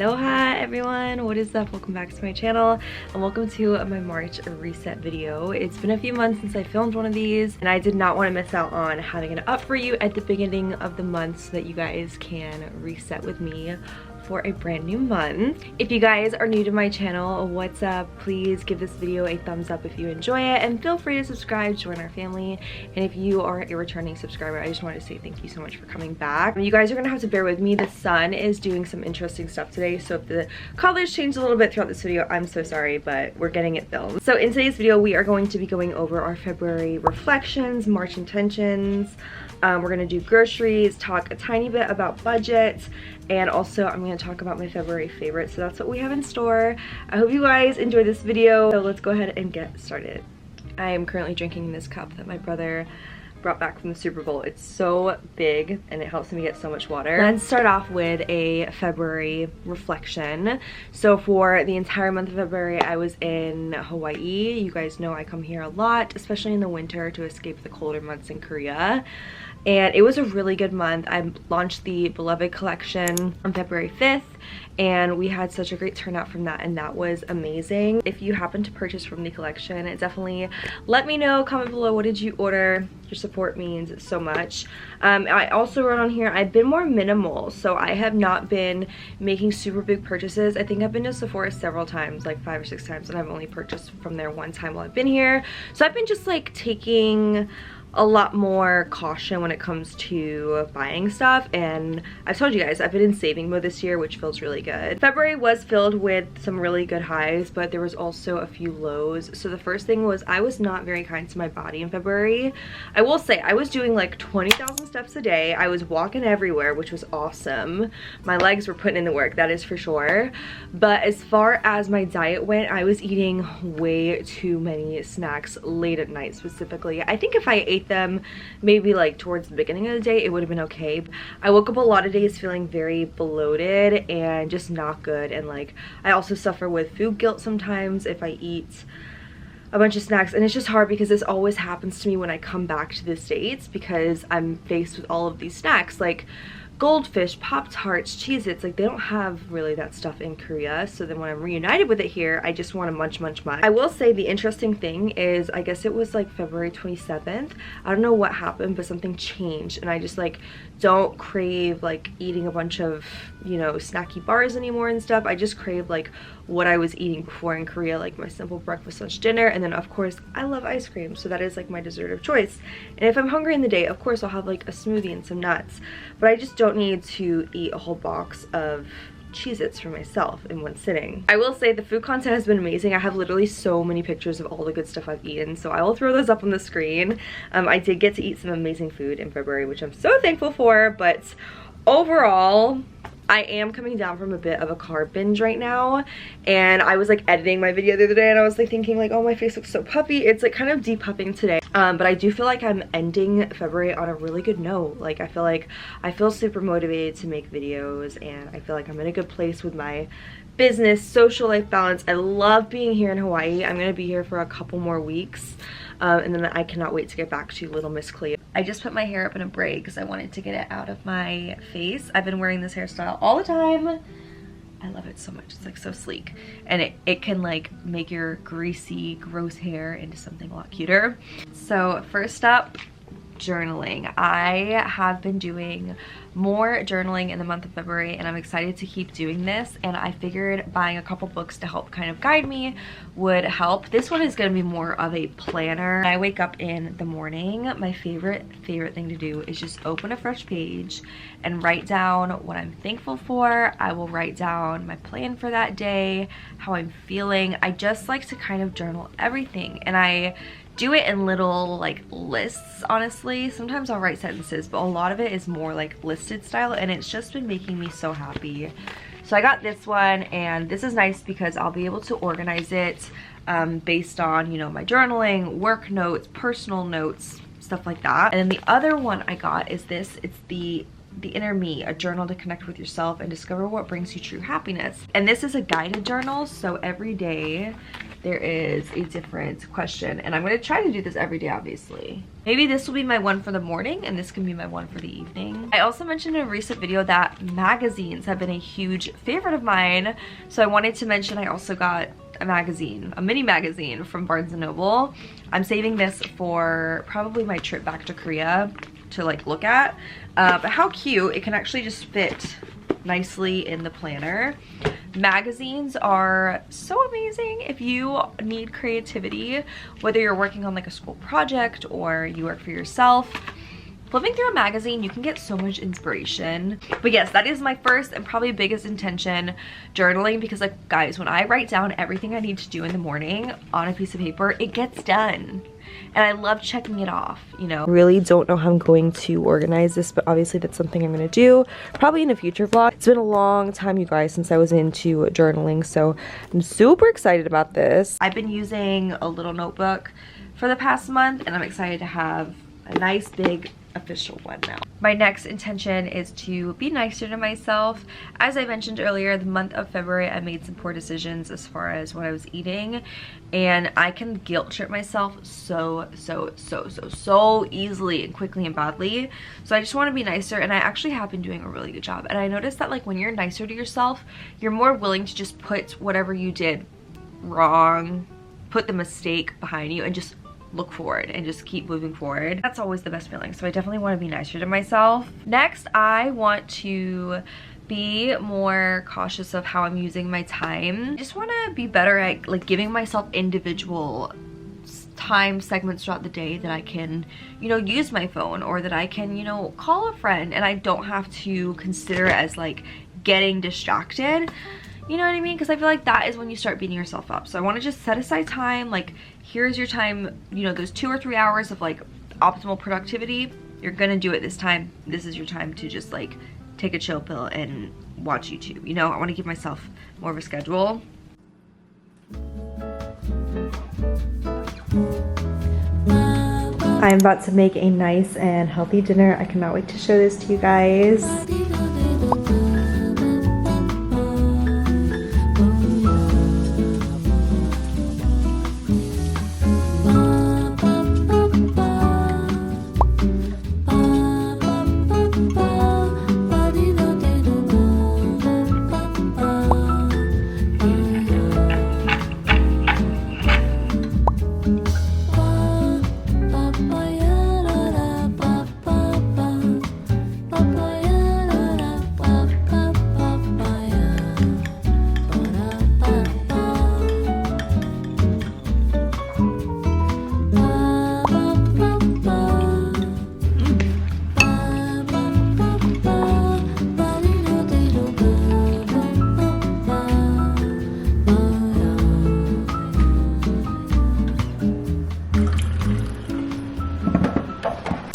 Aloha everyone, what is up? Welcome back to my channel and welcome to my March reset video. It's been a few months since I filmed one of these and I did not want to miss out on having it up for you at the beginning of the month so that you guys can reset with me for a brand new month. If you guys are new to my channel, what's up? Please give this video a thumbs up if you enjoy it and feel free to subscribe, join our family. And if you are a returning subscriber, I just want to say thank you so much for coming back. You guys are gonna have to bear with me. The sun is doing some interesting stuff today, so if the colors change a little bit throughout this video, I'm so sorry, but we're getting it filmed. So in today's video, we are going to be going over our February reflections, March intentions. We're gonna do groceries, talk a tiny bit about budget, and also I'm gonna talk about my February favorites. So that's what we have in store. I hope you guys enjoy this video. So let's go ahead and get started. I am currently drinking this cup that my brother brought back from the Super Bowl. It's so big and it helps me get so much water. Let's start off with a February reflection. So for the entire month of February, I was in Hawaii. You guys know I come here a lot, especially in the winter, to escape the colder months in Korea. And it was a really good month. I launched the Beloved collection on February 5th and we had such a great turnout from that, and that was amazing. If you happen to purchase from the collection, definitely let me know, comment below, what did you order? Your support means so much. I also wrote on here, I've been more minimal, so I have not been making super big purchases. I think I've been to Sephora several times, like 5 or 6 times, and I've only purchased from there one time while I've been here. So I've been just like taking a lot more caution when it comes to buying stuff, and I've told you guys I've been in saving mode this year, which feels really good. February was filled with some really good highs, but there was also a few lows. So the first thing was I was not very kind to my body in February. I will say I was doing like 20,000 steps a day. I was walking everywhere, which was awesome. My legs were putting in the work, that is for sure. But as far as my diet went, I was eating way too many snacks late at night specifically. I think if I ate them maybe like towards the beginning of the day, it would have been okay. I woke up a lot of days feeling very bloated and just not good, and like I also suffer with food guilt sometimes if I eat a bunch of snacks, and it's just hard because this always happens to me when I come back to the States because I'm faced with all of these snacks like Goldfish, Pop-Tarts, Cheez-Its. Like they don't have really that stuff in Korea, so then when I'm reunited with it here, I just want to munch. I will say the interesting thing is, I guess it was like February 27th, I don't know what happened, but something changed and I just like don't crave like eating a bunch of, you know, snacky bars anymore and stuff. I just crave like what I was eating before in Korea, like my simple breakfast, lunch, dinner, and then of course I love ice cream, so that is like my dessert of choice. And if I'm hungry in the day, of course I'll have like a smoothie and some nuts, but I just don't need to eat a whole box of Cheez-Its for myself in one sitting. I will say the food content has been amazing. I have literally so many pictures of all the good stuff I've eaten, so I will throw those up on the screen. I did get to eat some amazing food in February, which I'm so thankful for, but overall I am coming down from a bit of a carb binge right now, and I was like editing my video the other day and I was like thinking like, oh, my face looks so puffy. It's like kind of depuffing today, but I do feel like I'm ending February on a really good note. Like I feel super motivated to make videos, and I feel like I'm in a good place with my business, social life balance. I love being here in Hawaii. I'm gonna be here for a couple more weeks, and then I cannot wait to get back to Little Miss Cleo. I just put my hair up in a braid because I wanted to get it out of my face. I've been wearing this hairstyle all the time. I love it so much. It's like so sleek, and it can like make your greasy, gross hair into something a lot cuter. So first up, journaling. I have been doing more journaling in the month of February and I'm excited to keep doing this, and I figured buying a couple books to help kind of guide me would help. This one is going to be more of a planner. When I wake up in the morning, my favorite thing to do is just open a fresh page and write down what I'm thankful for. I will write down my plan for that day, how I'm feeling. I just like to kind of journal everything, and I do it in little like lists, honestly. Sometimes I'll write sentences, but a lot of it is more like listed style, and it's just been making me so happy. So I got this one, and this is nice because I'll be able to organize it based on, you know, my journaling, work notes, personal notes, stuff like that. And then the other one I got is this. It's the Inner Me, a journal to connect with yourself and discover what brings you true happiness. And this is a guided journal, so every day there is a different question, and I'm going to try to do this every day, obviously. Maybe this will be my one for the morning and this can be my one for the evening. I also mentioned in a recent video that magazines have been a huge favorite of mine, so I wanted to mention I also got a magazine, a mini magazine from Barnes & Noble. I'm saving this for probably my trip back to Korea to like look at, but how cute, it can actually just fit nicely in the planner. Magazines are so amazing if you need creativity, whether you're working on like a school project or you work for yourself. Flipping through a magazine, you can get so much inspiration. But yes, that is my first and probably biggest intention, journaling, because like guys, when I write down everything I need to do in the morning on a piece of paper, it gets done. And I love checking it off, you know. Really don't know how I'm going to organize this, but obviously that's something I'm gonna do probably in a future vlog. It's been a long time, you guys, since I was into journaling, so I'm super excited about this. I've been using a little notebook for the past month, and I'm excited to have a nice big official one now. My next intention is to be nicer to myself. As I mentioned earlier, the month of February I made some poor decisions as far as what I was eating, and I can guilt trip myself so easily and quickly and badly. So I just want to be nicer, and I actually have been doing a really good job. And I noticed that like when you're nicer to yourself, you're more willing to just put whatever you did wrong, put the mistake behind you, and just look forward and just keep moving forward. That's always the best feeling. So I definitely want to be nicer to myself. Next, I want to be more cautious of how I'm using my time. I just want to be better at like giving myself individual time segments throughout the day that I can, you know, use my phone, or that I can, you know, call a friend and I don't have to consider it as like getting distracted. You know what I mean? Because I feel like that is when you start beating yourself up. So I want to just set aside time. Like, here's your time, you know, those 2 or 3 hours of like optimal productivity. You're gonna do it this time. This is your time to just like take a chill pill and watch YouTube. You know, I want to give myself more of a schedule. I'm about to make a nice and healthy dinner. I cannot wait to show this to you guys.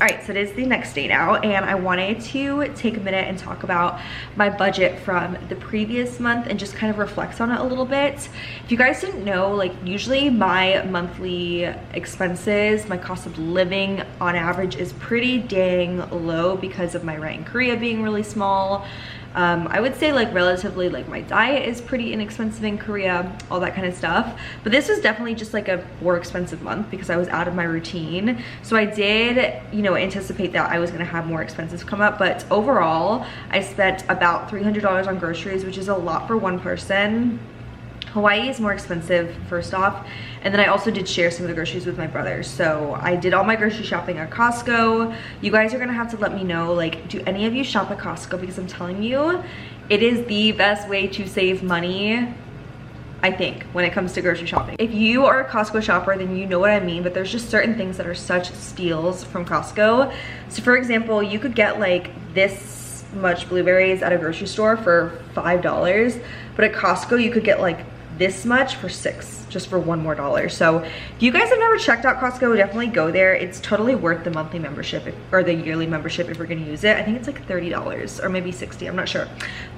Alright, so it is the next day now, and I wanted to take a minute and talk about my budget from the previous month and just kind of reflect on it a little bit. If you guys didn't know, like usually my monthly expenses, my cost of living on average is pretty dang low because of my rent in Korea being really small. I would say like relatively like my diet is pretty inexpensive in Korea, all that kind of stuff. But this was definitely just like a more expensive month because I was out of my routine. So I did, you know, anticipate that I was gonna have more expenses come up, but overall I spent about $300 on groceries, which is a lot for one person. Hawaii is more expensive, first off, and then I also did share some of the groceries with my brother. So I did all my grocery shopping at Costco. You guys are gonna have to let me know, like, do any of you shop at Costco? Because I'm telling you, it is the best way to save money, I think, when it comes to grocery shopping. If you are a Costco shopper, then you know what I mean, but there's just certain things that are such steals from Costco. So for example, you could get like this much blueberries at a grocery store for $5, but at Costco you could get like this much for $6, just for $1 more. So if you guys have never checked out Costco, definitely go there. It's totally worth the monthly membership or the yearly membership if we're gonna use it. I think it's like $30 or maybe $60, I'm not sure.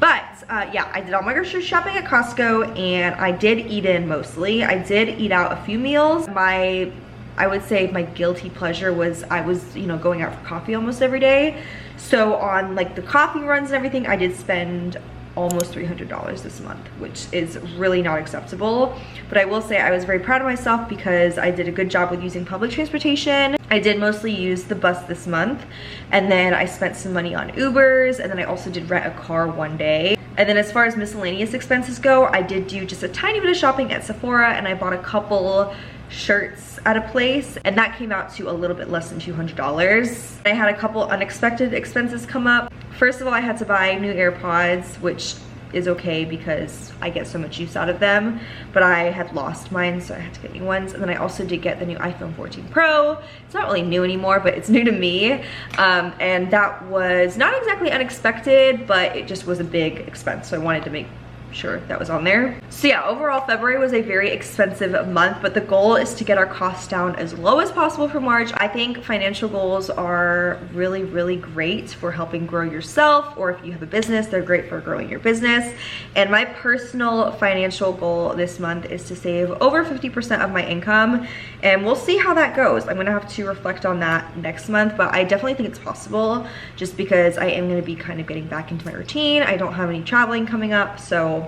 But yeah, I did all my grocery shopping at Costco and I did eat in mostly. I did eat out a few meals. I would say my guilty pleasure was I was, you know, going out for coffee almost every day. So on like the coffee runs and everything, I did spend almost $300 this month, which is really not acceptable. But I will say I was very proud of myself because I did a good job with using public transportation. I did mostly use the bus this month, and then I spent some money on Ubers, and then I also did rent a car one day. And then as far as miscellaneous expenses go, I did do just a tiny bit of shopping at Sephora, and I bought a couple shirts at a place, and that came out to a little bit less than $200. I had a couple unexpected expenses come up. First of all, I had to buy new AirPods, which is okay because I get so much use out of them, but I had lost mine, so I had to get new ones. And then I also did get the new iPhone 14 Pro. It's not really new anymore, but it's new to me. And that was not exactly unexpected, but it just was a big expense, so I wanted to make sure that was on there. So yeah, overall February was a very expensive month, but the goal is to get our costs down as low as possible for March. I think financial goals are really, really great for helping grow yourself, or if you have a business, they're great for growing your business. And my personal financial goal this month is to save over 50% of my income, and we'll see how that goes. I'm gonna have to reflect on that next month, but I definitely think it's possible just because I am gonna be kind of getting back into my routine. I don't have any traveling coming up, so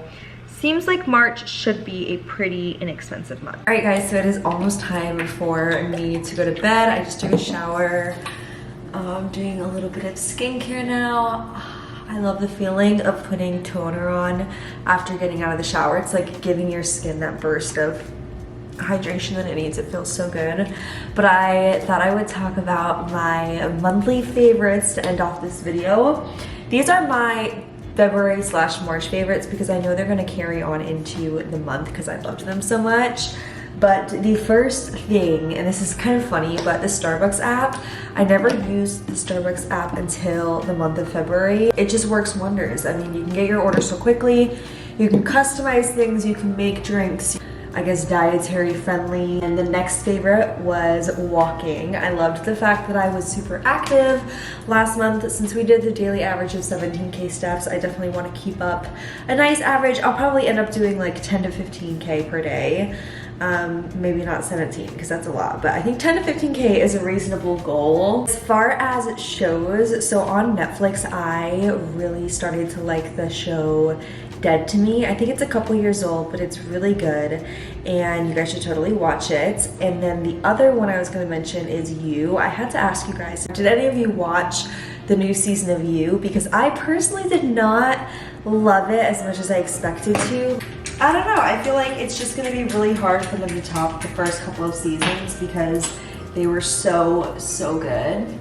seems like March should be a pretty inexpensive month. All right guys, so it is almost time for me to go to bed. I just took a shower. I'm doing a little bit of skincare now. I love the feeling of putting toner on after getting out of the shower. It's like giving your skin that burst of hydration that it needs. It feels so good. But I thought I would talk about my monthly favorites to end off this video. These are my February/March favorites because I know they're going to carry on into the month because I loved them so much. But the first thing, and this is kind of funny, but the Starbucks app, I never used the Starbucks app until the month of February. It just works wonders. I mean, you can get your order so quickly, you can customize things, you can make drinks, I guess dietary friendly. And the next favorite was walking. I loved the fact that I was super active last month. Since we did the daily average of 17K steps, I definitely want to keep up a nice average. I'll probably end up doing like 10 to 15K per day. Maybe not 17 because that's a lot, but I think 10 to 15K is a reasonable goal. As far as shows, so on Netflix, I really started to like the show Dead to Me. I think it's a couple years old, but it's really good and you guys should totally watch it. And then the other one I was going to mention is You. I had to ask you guys, did any of you watch the new season of You? Because I personally did not love it as much as I expected to. I don't know, I feel like it's just going to be really hard for them to top the first couple of seasons because they were so good.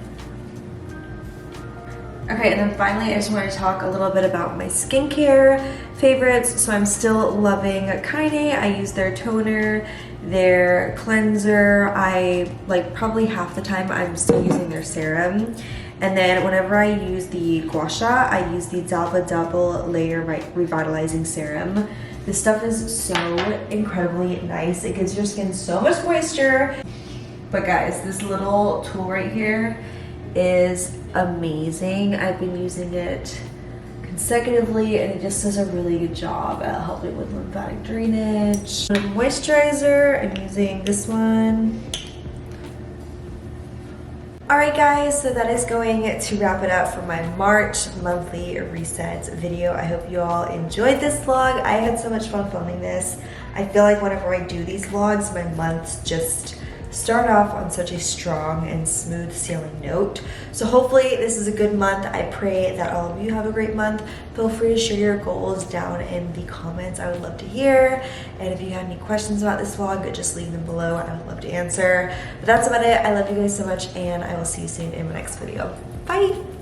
Okay, and then finally I just want to talk a little bit about my skincare favorites. So I'm still loving 𝐒𝐲. I use their toner, their cleanser. I like probably half the time I'm still using their serum. And then whenever I use the gua sha, I use the double layer revitalizing serum. This stuff is so incredibly nice. It gives your skin so much moisture. But guys, this little tool right here is amazing. I've been using it consecutively and it just does a really good job at helping with lymphatic drainage. For moisturizer, I'm using this one. Alright guys, so that is going to wrap it up for my March monthly reset video. I hope you all enjoyed this vlog. I had so much fun filming this. I feel like whenever I do these vlogs, my months just start off on such a strong and smooth sailing note. So hopefully this is a good month. I pray that all of you have a great month. Feel free to share your goals down in the comments. I would love to hear. And if you have any questions about this vlog, just leave them below. I would love to answer. But that's about it. I love you guys so much and I will see you soon in my next video. Bye!